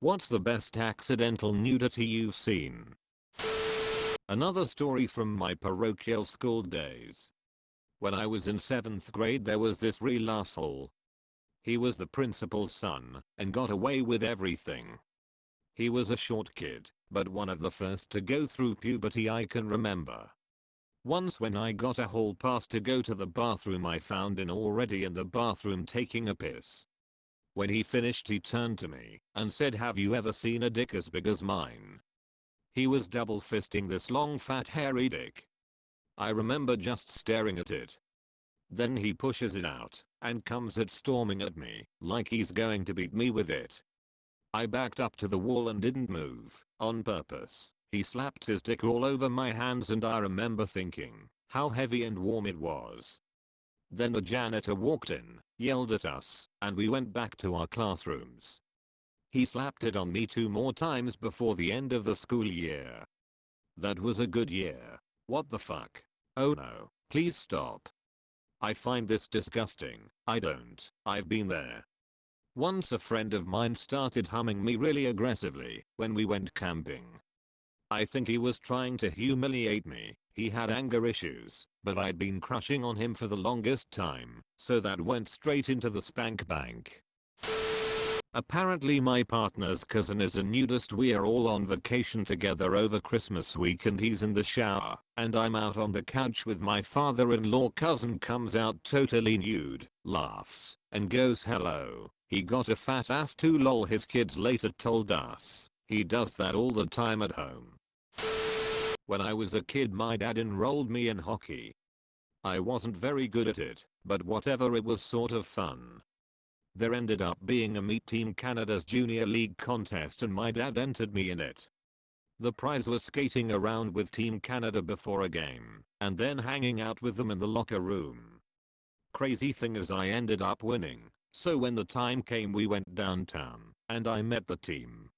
What's the best accidental nudity you've seen? Another story from my parochial school days. When I was in 7th grade there was this real asshole. He was the principal's son and got away with everything. He was a short kid, but one of the first to go through puberty I can remember. Once when I got a hall pass to go to the bathroom I found him already in the bathroom taking a piss. When he finished he turned to me and said, "Have you ever seen a dick as big as mine?" He was double fisting this long fat hairy dick. I remember just staring at it. Then he pushes it out and comes at storming at me like he's going to beat me with it. I backed up to the wall and didn't move on purpose. He slapped his dick all over my hands and I remember thinking how heavy and warm it was. Then the janitor walked in, yelled at us, and we went back to our classrooms. He slapped it on me 2 more times before the end of the school year. That was a good year. What the fuck? Oh no, please stop. I find this disgusting. I don't. I've been there. Once a friend of mine started humming me really aggressively when we went camping. I think he was trying to humiliate me. He had anger issues, but I'd been crushing on him for the longest time, so that went straight into the spank bank. Apparently my partner's cousin is a nudist. We are all on vacation together over Christmas week and he's in the shower, and I'm out on the couch with my father-in-law. Cousin comes out totally nude, laughs, and goes, "Hello, he got a fat ass too lol." His kids later told us he does that all the time at home. When I was a kid my dad enrolled me in hockey. I wasn't very good at it, but whatever, it was sort of fun. There ended up being a Meet Team Canada's Junior League contest and my dad entered me in it. The prize was skating around with Team Canada before a game, and then hanging out with them in the locker room. Crazy thing is I ended up winning, so when the time came we went downtown, and I met the team.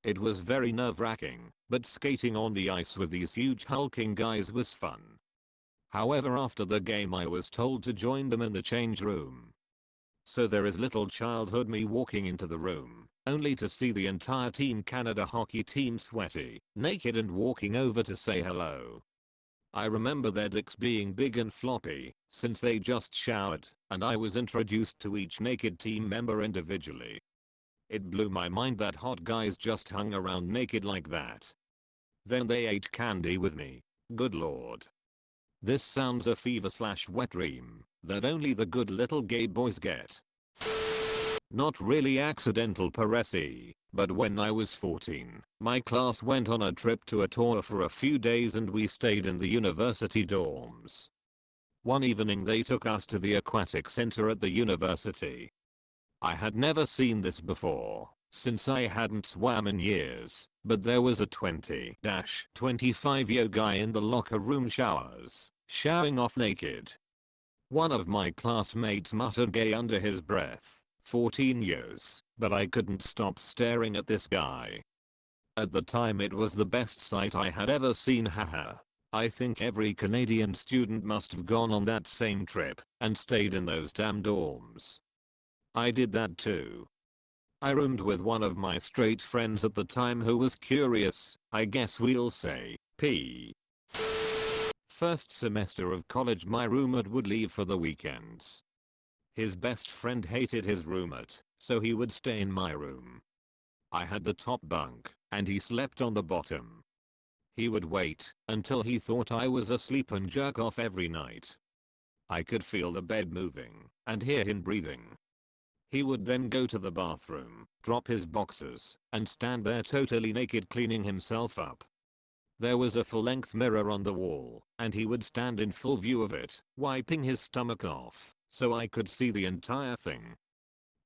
It was very nerve-wracking, but skating on the ice with these huge hulking guys was fun. However, after the game I was told to join them in the change room. So there is little childhood me walking into the room, only to see the entire Team Canada hockey team sweaty, naked and walking over to say hello. I remember their dicks being big and floppy, since they just showered, and I was introduced to each naked team member individually. It blew my mind that hot guys just hung around naked like that. Then they ate candy with me. Good lord. This sounds a fever/wet dream that only the good little gay boys get. Not really accidental paresy, but when I was 14, my class went on a trip to a tour for a few days and we stayed in the university dorms. One evening they took us to the aquatic center at the university. I had never seen this before, since I hadn't swam in years, but there was a 20-25-year guy in the locker room showers, showing off naked. One of my classmates muttered gay under his breath. 14 years, but I couldn't stop staring at this guy. At the time it was the best sight I had ever seen. Haha. I think every Canadian student must have gone on that same trip and stayed in those damn dorms. I did that too. I roomed with one of my straight friends at the time who was curious, I guess we'll say, P. First semester of college my roommate would leave for the weekends. His best friend hated his roommate, so he would stay in my room. I had the top bunk, and he slept on the bottom. He would wait until he thought I was asleep and jerk off every night. I could feel the bed moving and hear him breathing. He would then go to the bathroom, drop his boxers, and stand there totally naked cleaning himself up. There was a full-length mirror on the wall, and he would stand in full view of it, wiping his stomach off, so I could see the entire thing.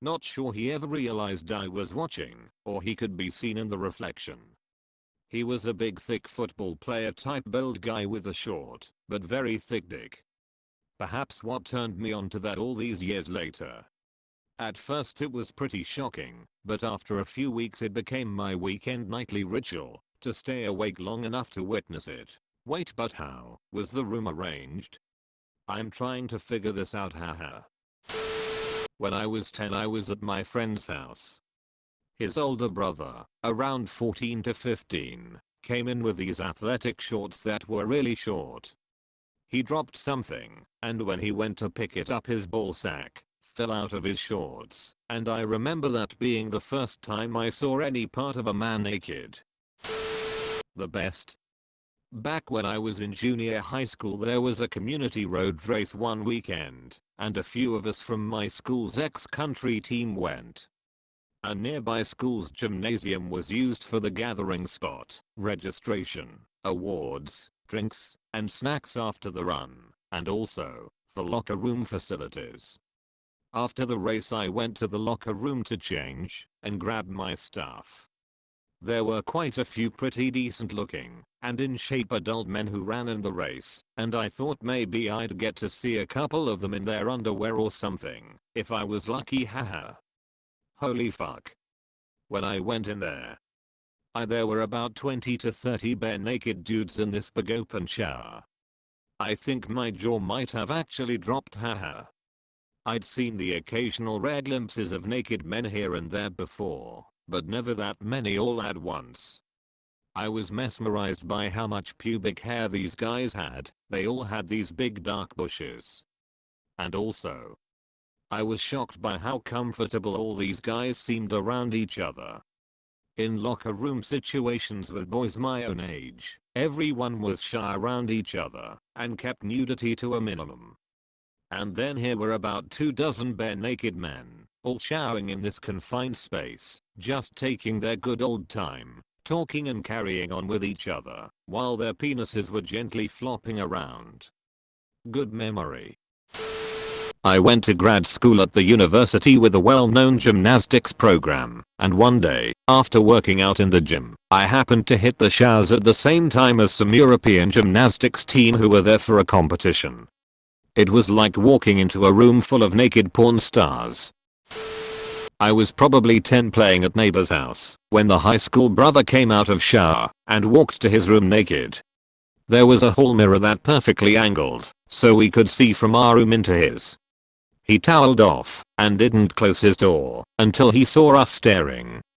Not sure he ever realized I was watching, or he could be seen in the reflection. He was a big thick football player type build guy with a short, but very thick dick. Perhaps what turned me on to that all these years later. At first it was pretty shocking, but after a few weeks it became my weekend nightly ritual, to stay awake long enough to witness it. Wait, but how was the room arranged? I'm trying to figure this out, haha. When I was 10 I was at my friend's house. His older brother, around 14 to 15, came in with these athletic shorts that were really short. He dropped something, and when he went to pick it up his ball sack fell out of his shorts, and I remember that being the first time I saw any part of a man naked. The best. Back when I was in junior high school there was a community road race one weekend, and a few of us from my school's ex-country team went. A nearby school's gymnasium was used for the gathering spot, registration, awards, drinks, and snacks after the run, and also for locker room facilities. After the race I went to the locker room to change and grab my stuff. There were quite a few pretty decent looking and in shape adult men who ran in the race, and I thought maybe I'd get to see a couple of them in their underwear or something, if I was lucky, haha. Holy fuck. When I went in there were about 20 to 30 bare naked dudes in this big open shower. I think my jaw might have actually dropped, haha. I'd seen the occasional rare glimpses of naked men here and there before, but never that many all at once. I was mesmerized by how much pubic hair these guys had. They all had these big dark bushes. And also, I was shocked by how comfortable all these guys seemed around each other. In locker room situations with boys my own age, everyone was shy around each other and kept nudity to a minimum. And then here were about 24 bare naked men, all showering in this confined space, just taking their good old time, talking and carrying on with each other, while their penises were gently flopping around. Good memory. I went to grad school at the university with a well-known gymnastics program, and one day, after working out in the gym, I happened to hit the showers at the same time as some European gymnastics team who were there for a competition. It was like walking into a room full of naked porn stars. I was probably 10 playing at neighbor's house when the high school brother came out of shower and walked to his room naked. There was a hall mirror that perfectly angled, so we could see from our room into his. He toweled off and didn't close his door until he saw us staring.